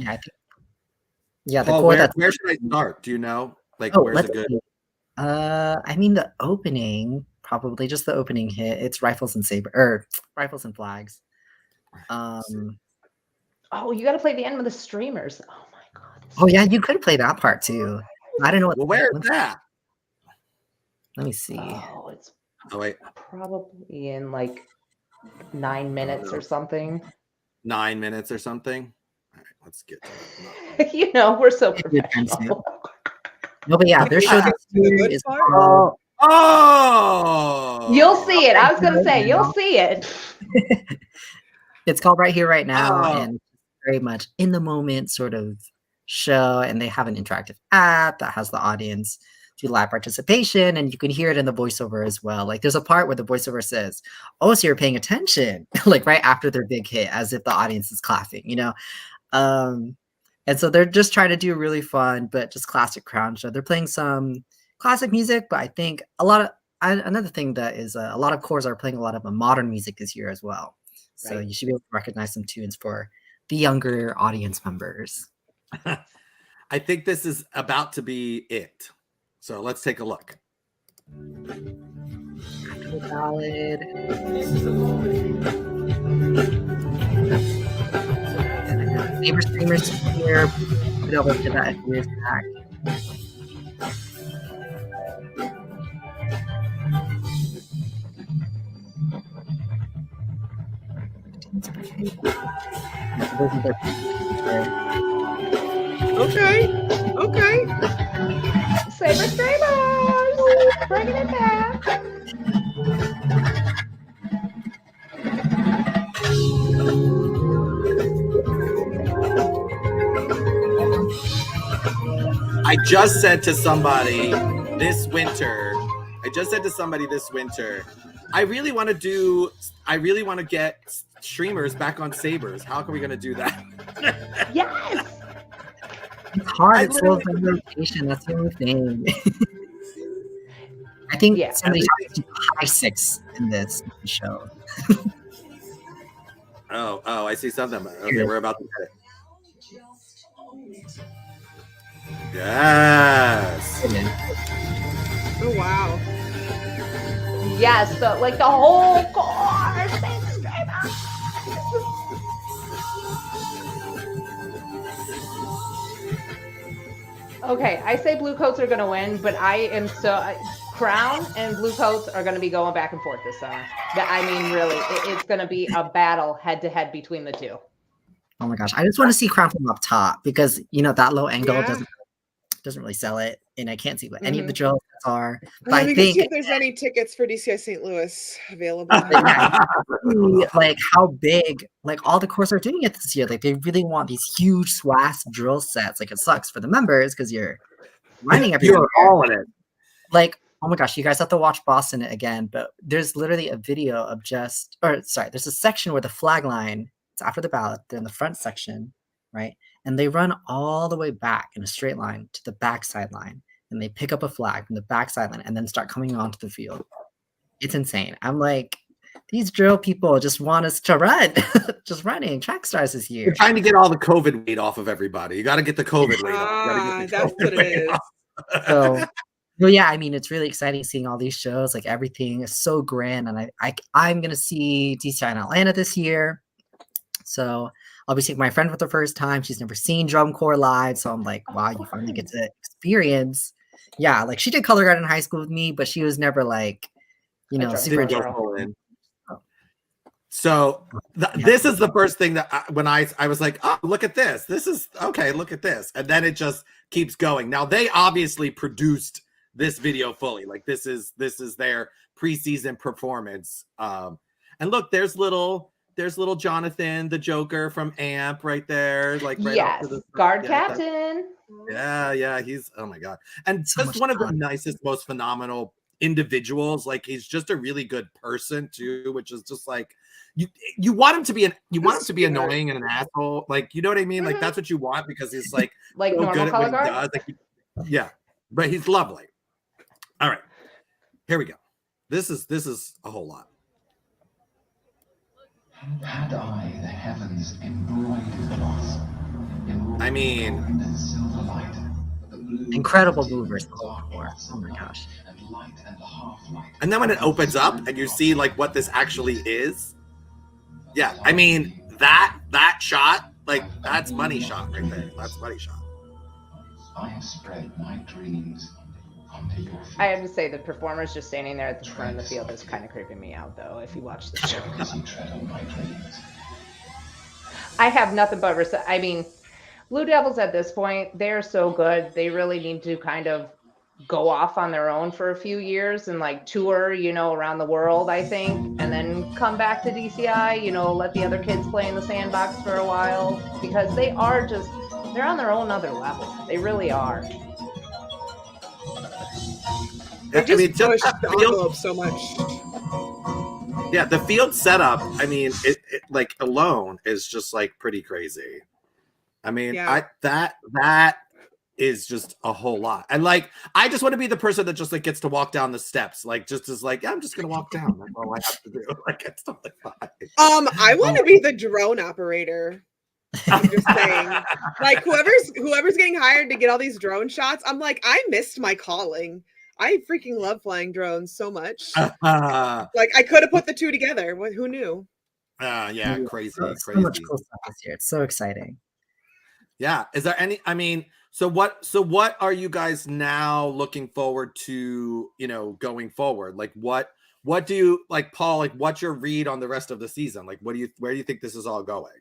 Yeah, the Paul, core where should I start? Do you know? Like, where's it good? I mean, the opening, probably just the opening hit. It's Rifles and Flags. Oh, you got to play the end with the streamers. Oh my God. Oh yeah, you could play that part too. I don't know. Well, where is that? Let me see. Oh, it's wait. Probably in like 9 minutes or something. 9 minutes or something. All right, let's get to it. We're so professional. No, but yeah, their show this year is called... Oh! You'll see it. I was going to say, you'll see it. It's called Right Here, Right Now, and very much in the moment sort of show, and they have an interactive app that has the audience do live participation, and you can hear it in the voiceover as well. Like, there's a part where the voiceover says, "Oh, so you're paying attention," like right after their big hit, as if the audience is clapping, And so they're just trying to do a really fun, but just classic Crown show. They're playing some classic music, but I think another thing that is a lot of cores are playing a lot of modern music this year as well. So you should be able to recognize some tunes for the younger audience members. I think this is about to be it. So let's take a look. After the ballad. Neighbor streamers here. Put over to that years back. Okay. Saber streamers, bringing it back. I just said to somebody this winter, I really want to get streamers back on Sabers. How are we going to do that? Yes. It's hard. It's slow rotation. That's the only thing. I think somebody has to do high 6 in this show. Oh, I see something. Okay, we're about to get it. Yes. Oh wow. Yes, the whole course. Okay, I say blue coats are going to win, but I am Crown and blue coats are going to be going back and forth this summer. I mean, really, it's going to be a battle head to head between the two. Oh my gosh, I just want to see Crown from up top because that low angle doesn't really sell it, and I can't see what any of the drills are. But I think see if there's any tickets for DCI St. Louis available. Like how big, all the courses are doing it this year. Like they really want these huge swaths drill sets. Like it sucks for the members because you're running everywhere. You're all in it. Like, oh my gosh, you guys have to watch Boston again. But there's literally a video of there's a section where the flag line, it's after the ballot, they're in the front section, right? And they run all the way back in a straight line to the backside line. And they pick up a flag from the backside line and then start coming onto the field. It's insane. I'm like, these drill people just want us to run. Just running track stars this year. You're trying to get all the COVID weight off of everybody. You got to get the COVID weight off. That's what it is. So, yeah, I mean, it's really exciting seeing all these shows. Like everything is so grand. And I'm going to see DCI in Atlanta this year. So I'll be seeing my friend for the first time. She's never seen drum corps live. So I'm like, wow, you finally get to experience. Yeah, like she did color guard in high school with me, but she was never super interested. So this is the first thing that when I was like, oh, look at this. This is okay. Look at this. And then it just keeps going. Now they obviously produced this video fully. Like this is their preseason performance. And look, there's little Jonathan, the Joker from AMP right there. Like right yes, guard captain. Yeah. He's, oh my God. And just one of the nicest, most phenomenal individuals. Like he's just a really good person too, which is just like, you want him to be annoying and an asshole. Like, you know what I mean? Like that's what you want because he's like so normal good at what he guard? does. Like, yeah, but he's lovely. All right, here we go. This is a whole lot. Had I the heavens embroidered cloth, I mean, incredible movers. Oh my gosh. And then when it opens up and you see like what this actually is, yeah, I mean that shot, like that's money shot right there. That's money shot. I have spread my dreams. I have to say the performers just standing there at the front of the field is kind of creeping me out though if you watch the show. I have nothing but respect. I mean, Blue Devils at this point, they're so good. They really need to kind of go off on their own for a few years and like tour, around the world, I think, and then come back to DCI, let the other kids play in the sandbox for a while because they're on their own other level. They really are. They just push the envelope so much. Yeah, the field setup, I mean, it like alone is just like pretty crazy. I mean, yeah. That is just a whole lot. And like, I just want to be the person that just like gets to walk down the steps, like just is like, yeah, I'm just gonna walk down. That's all I have to do. Like it's totally fine. I want to be the drone operator. I'm just saying, like whoever's getting hired to get all these drone shots, I'm like, I missed my calling. I freaking love flying drones so much. Like I could have put the two together. Who knew? Yeah, crazy. So much cool stuff this year. It's so exciting. Yeah. Is there any? I mean, so what are you guys now looking forward to? Going forward, like what do you like, Paul? Like, what's your read on the rest of the season? Like, where do you think this is all going?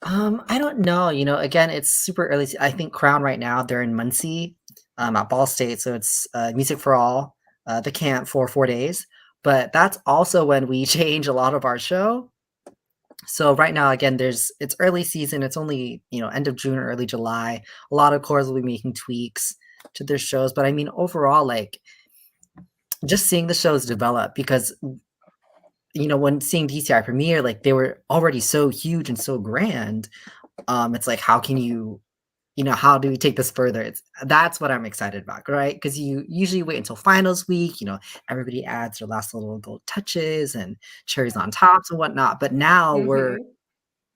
I don't know. Again, it's super early. I think Crown right now they're in Muncie. At Ball State, so it's Music for All, the camp for 4 days. But that's also when we change a lot of our show. So right now, again, it's early season. It's only, end of June or early July. A lot of cores will be making tweaks to their shows. But I mean, overall, like, just seeing the shows develop, because when seeing DCI premiere, like, they were already so huge and so grand. It's like, how can you, how do we take this further? That's what I'm excited about, right? Because you usually wait until finals week, everybody adds their last little gold touches and cherries on tops and whatnot. But now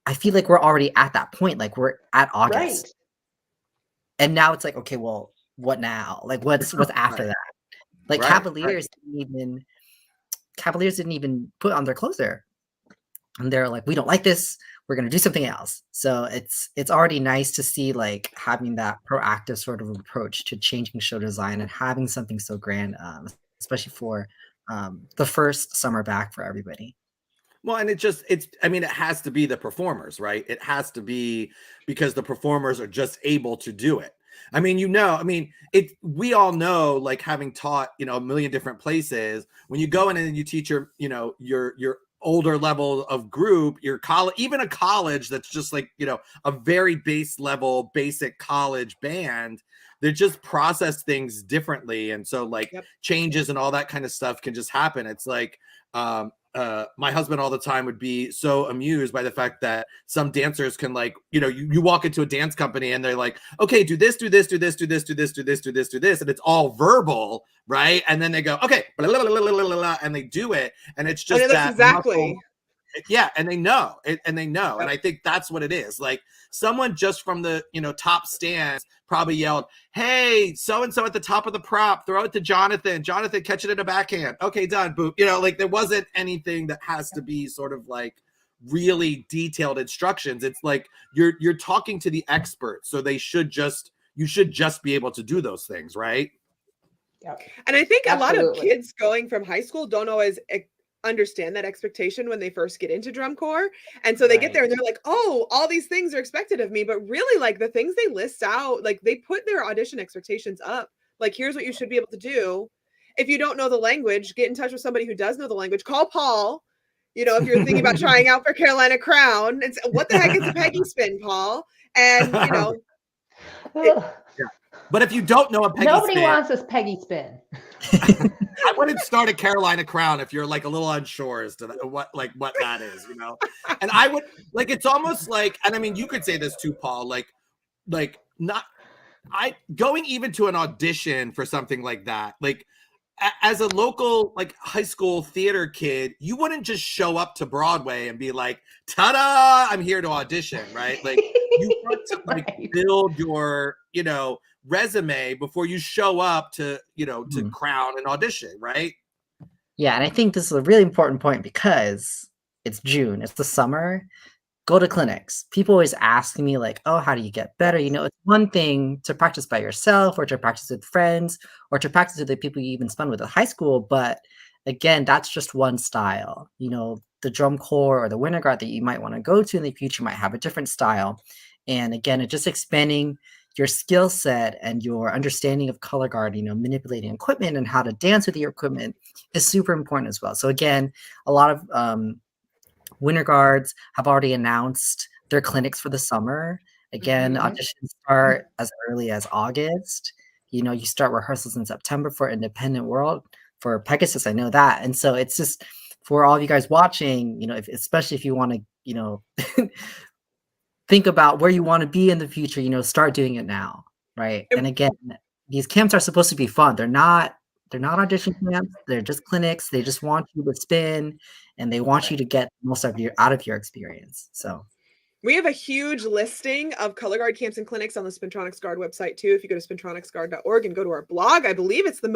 I feel like we're already at that point. Like, we're at August. Right. And now it's like, okay, well, what now? Like, what's after that? Like, Cavaliers didn't even put on their closer. And they're like, we don't like this. We're going to do something else. So it's already nice to see, like, having that proactive sort of approach to changing show design and having something so grand, especially for the first summer back for everybody. Well, and it has to be the performers, right? It has to be because the performers are just able to do it. I mean, we all know, like, having taught, a million different places, when you go in and you teach your older level of group, your college, even a college that's just like, a very base level, basic college band, they just process things differently. And so, like, changes and all that kind of stuff can just happen. It's like, my husband all the time would be so amused by the fact that some dancers can, like, you walk into a dance company and they're like, okay, do this, do this, do this, do this, do this, do this, do this, do this. And it's all verbal, right? And then they go, okay, blah, blah, blah, blah, blah, blah, and they do it. And it's just that exactly. Yeah, and they know, and I think that's what it is. Like, someone just from the top stands probably yelled, "Hey, so and so at the top of the prop, throw it to Jonathan. Jonathan, catch it in a backhand. Okay, done. Boop." Like, there wasn't anything that has to be sort of like really detailed instructions. It's like you're talking to the experts, so you should just be able to do those things, right? Yeah, and I think a lot of kids going from high school don't always understand that expectation when they first get into drum corps, and so they get there and they're like, oh, all these things are expected of me, but really, like, the things they list out, like, they put their audition expectations up, like, here's what you should be able to do. If you don't know the language, get in touch with somebody who does know the language. Call Paul, if you're thinking about trying out for Carolina Crown. It's, what the heck is a Peggy spin, Paul? And but if you don't know a Peggy nobody spin, wants this Peggy spin. I wouldn't start a Carolina Crown if you're, like, a little unsure as to what that is, And I would, like, it's almost like, and I mean, you could say this too, Paul, going even to an audition for something like that, like, as a local, like, high school theater kid, you wouldn't just show up to Broadway and be like, ta-da, I'm here to audition, right? Like, you want to, like, build your, resume before you show up to, to Crown and audition, right? Yeah, and I think this is a really important point because it's June, it's the summer. Go to clinics. People always ask me, like, oh, how do you get better? It's one thing to practice by yourself or to practice with friends or to practice with the people you even spun with at high school. But again, that's just one style. The drum corps or the winter guard that you might want to go to in the future might have a different style. And again, it's just expanding your skill set and your understanding of color guard, manipulating equipment and how to dance with your equipment is super important as well. So again, a lot of winter guards have already announced their clinics for the summer. Again, auditions start as early as August. You start rehearsals in September for Independent World. For Pegasus, I know that. And so it's just, for all of you guys watching, especially if you want to, think about where you want to be in the future, start doing it now, right? And again, these camps are supposed to be fun. They're not audition camps. They're just clinics. They just want you to spin, and they want you to get most of out of your experience. So we have a huge listing of color guard camps and clinics on the Spintronics Guard website too. If you go to spintronicsguard.org and go to our blog, I believe it's the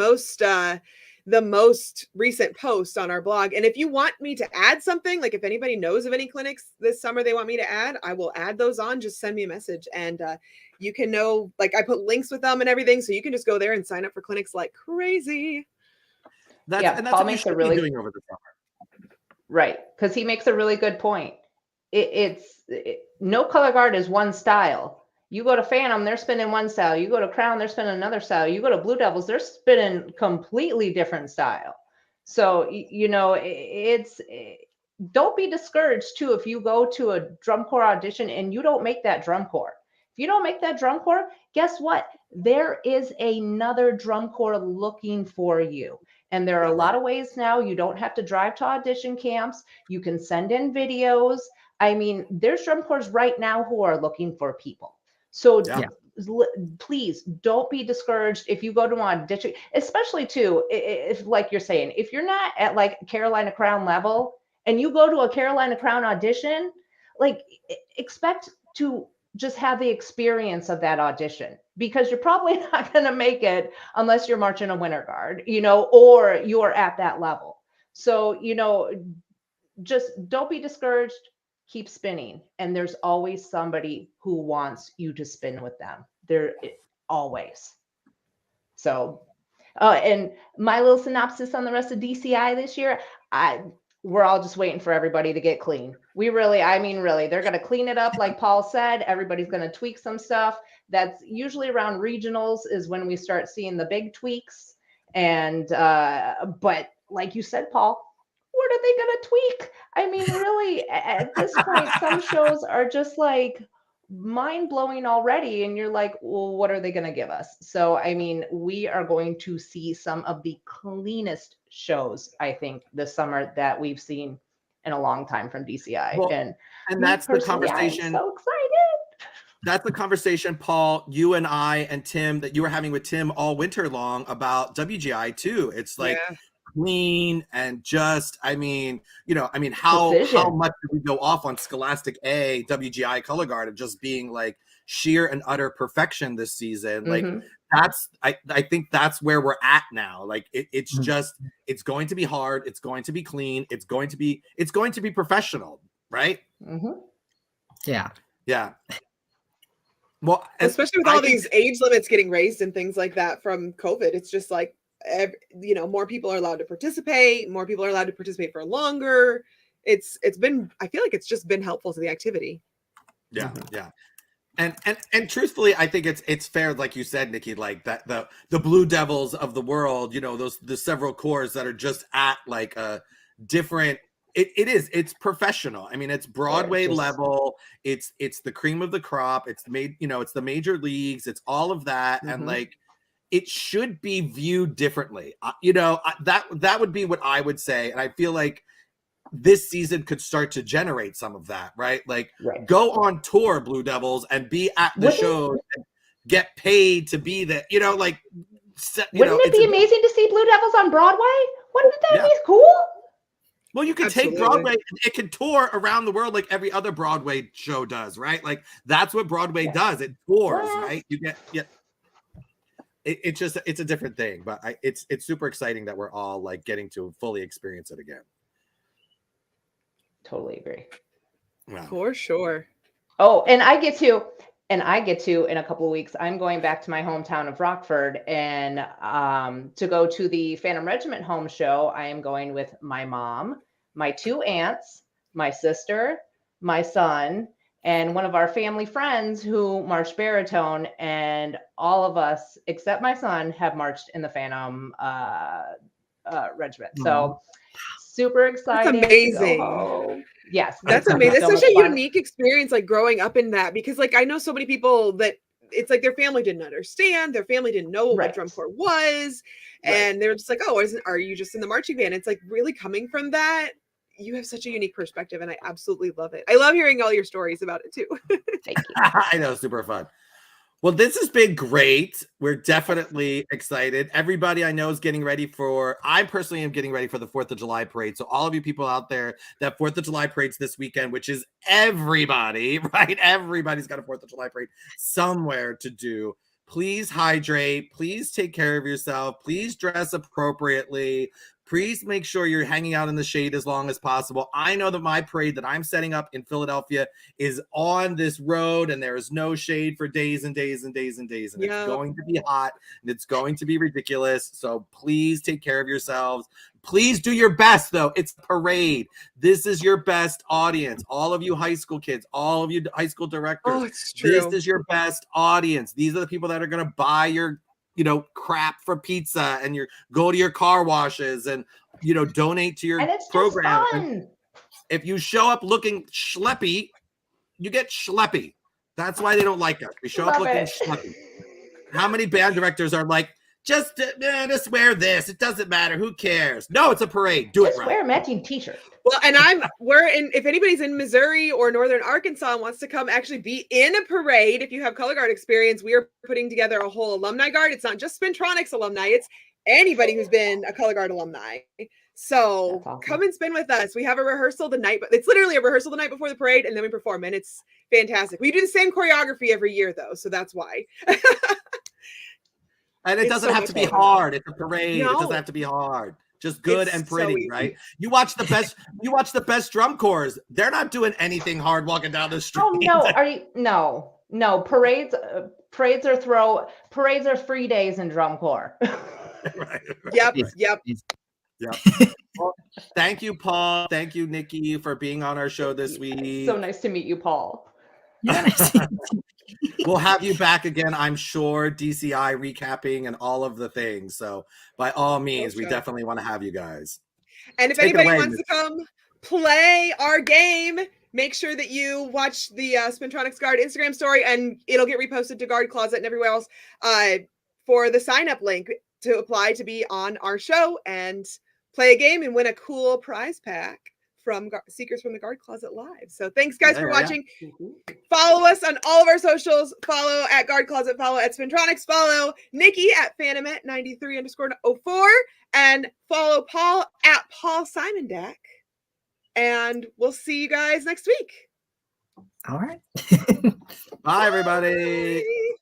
most recent post on our blog. And if you want me to add something, like if anybody knows of any clinics this summer they want me to add, I will add those on. Just send me a message, and you can know, like, I put links with them and everything, so you can just go there and sign up for clinics like crazy. That's Paul what makes you should be doing over the summer. Right, because he makes a really good point. No color guard is one style. You go to Phantom, they're spinning one style. You go to Crown, they're spinning another style. You go to Blue Devils, they're spinning completely different style. So, don't be discouraged too if you go to a drum corps audition and you don't make that drum corps. If you don't make that drum corps, guess what? There is another drum corps looking for you. And there are a lot of ways now. You don't have to drive to audition camps. You can send in videos. I mean, there's drum corps right now who are looking for people. So please don't be discouraged if you go to an audition, especially too, if like you're saying, if you're not at like Carolina Crown level and you go to a Carolina Crown audition, like expect to just have the experience of that audition, because you're probably not going to make it unless you're marching a winter guard, you know, or you're at that level. So, you know, just don't be discouraged. Keep spinning. And there's always somebody who wants you to spin with them. There always. So, and my little synopsis on the rest of DCI this year, we're all just waiting for everybody to get clean. I mean, really, they're going to clean it up. Like Paul said, everybody's going to tweak some stuff. That's usually around regionals is when we start seeing the big tweaks. And, but like you said, Paul, what are they going to tweak? I mean, really, at this point, some shows are just like mind blowing already. And you're like, well, what are they going to give us? So, I mean, we are going to see some of the cleanest shows, I think, this summer that we've seen in a long time from DCI. Well, and that's the conversation. I'm so excited. That's the conversation, Paul, you and I and Tim, that you were having with Tim all winter long about WGI too. It's like clean and just, I mean, you know, I mean, how much did we go off on Scholastic A, WGI Color Guard of just being like sheer and utter perfection this season? Like that's, I think that's where we're at now. Like it's just, it's going to be hard. It's going to be clean. It's going to be professional. Right. Yeah. Yeah. Well, especially with all these age limits getting raised and things like that from COVID, it's just like, you know, more people are allowed to participate. More people are allowed to participate for longer. It's been, I feel like it's just been helpful to the activity. Yeah. Yeah. And truthfully, I think it's fair, like you said, Nikki, like that the Blue Devils of the world, you know, the several corps that are just at like a different. It's professional. I mean, it's Broadway level. It's the cream of the crop. It's made, you know, it's the major leagues. It's all of that, and like it should be viewed differently. You know, that would be what I would say, and I feel like this season could start to generate some of that, right? Like go on tour, Blue Devils, and be at the shows and get paid to be there. You know, like wouldn't it be amazing to see Blue Devils on Broadway? Wouldn't that be cool? Well, you can take Broadway, it can tour around the world like every other Broadway show does, right? Like that's what Broadway does. It tours, right? You get it's just, it's a different thing, but it's super exciting that we're all like getting to fully experience it again. Totally agree. Wow. For sure. Oh, and I get to in a couple of weeks, I'm going back to my hometown of Rockford, and to go to the Phantom Regiment home show. I am going with my mom, my two aunts, my sister, my son, and one of our family friends who marched baritone, and all of us except my son have marched in the Phantom Regiment. So super excited. That's amazing. Yes, that's amazing. It's such a unique experience, like growing up in that, because like I know so many people that it's like their family didn't understand, their family didn't know what drum corps was, and they're just like, oh, are you just in the marching band? It's like really coming from that. You have such a unique perspective, and I absolutely love it. I love hearing all your stories about it too. Thank you. I know, super fun. Well, this has been great. We're definitely excited. Everybody I know is getting ready I personally am getting ready for the 4th of July parade. So all of you people out there, that 4th of July parade's this weekend, which is everybody, right? Everybody's got a 4th of July parade somewhere to do. Please hydrate. Please take care of yourself. Please dress appropriately. Please make sure you're hanging out in the shade as long as possible. I know that my parade that I'm setting up in Philadelphia is on this road, and there is no shade for days and days and days and days. And it's going to be hot, and it's going to be ridiculous. So please take care of yourselves. Please do your best, though. It's a parade. This is your best audience. All of you high school kids, all of you high school directors. Oh, it's true. This is your best audience. These are the people that are going to buy your crap for pizza, and go to your car washes, and donate to your program. If you show up looking schleppy, you get schleppy. That's why they don't like us. We show up looking schleppy. How many band directors are like, just wear this. It doesn't matter. Who cares? No, it's a parade. Do it right. Wear a matching t-shirt. Well, and if anybody's in Missouri or Northern Arkansas and wants to come actually be in a parade, if you have color guard experience, we are putting together a whole alumni guard. It's not just Spintronics alumni. It's anybody who's been a color guard alumni. So awesome. Come and spin with us. We have a rehearsal the night, but it's literally a rehearsal the night before the parade, and then we perform, and it's fantastic. We do the same choreography every year, though, so that's why. And it doesn't have to be hard. It's a parade. No. It doesn't have to be hard. Just good and pretty, right? You watch the best drum corps. They're not doing anything hard walking down the street. Oh no, no. Parades are free days in drum corps. Right. Yep. Well, thank you, Paul. Thank you, Nikki, for being on our show this week. So nice to meet you, Paul. We'll have you back again, I'm sure. DCI recapping and all of the things. So by all means, we definitely want to have you guys. And if anybody wants to come play our game, make sure that you watch the Spintronics Guard Instagram story, and it'll get reposted to Guard Closet and everywhere else for the sign-up link to apply to be on our show and play a game and win a cool prize pack from Seekers from the Guard Closet Live. So thanks, guys, for watching. Follow us on all of our socials. Follow at Guard Closet. Follow at Spintronics. Follow Nikki at Phantomet93_04. And follow Paul at Paul Simondak. And we'll see you guys next week. All right. Bye, everybody. Bye.